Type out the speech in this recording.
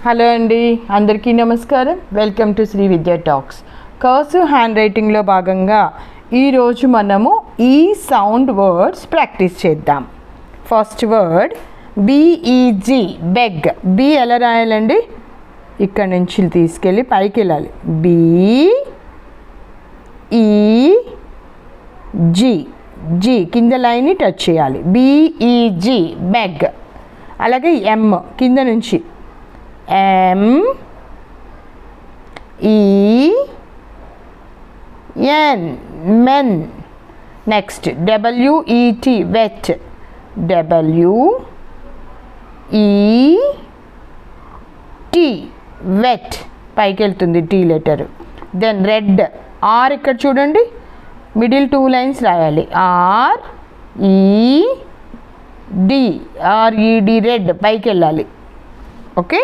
Hello అండి, అందరికీ నమస్కారం. వెల్కమ్ టు శ్రీ విద్యా టాక్స్. కర్సివ్ హ్యాండ్ రైటింగ్లో భాగంగా ఈరోజు మనము ఈ సౌండ్ వర్డ్స్ ప్రాక్టీస్ చేద్దాం. First word B E G, beg. B ఎలా రాయాలండి? ఇక్కడ నుంచి తీసుకెళ్ళి పైకి వెళ్ళాలి. బీ ఈ జీ, జీ కింద లైన్ని టచ్ చేయాలి. బీఈజీ, బెగ్. అలాగే ఎమ్ కింద నుంచి M E N, men. Next W E T, wet. W E T, wet. పైకి వెళ్తుంది T letter. Then red, R ఇక్కడ చూడండి, మిడిల్ 2 లైన్స్ రాయాలి. R E D, R E D, red. పైకి వెళ్ళాలి. ఓకే.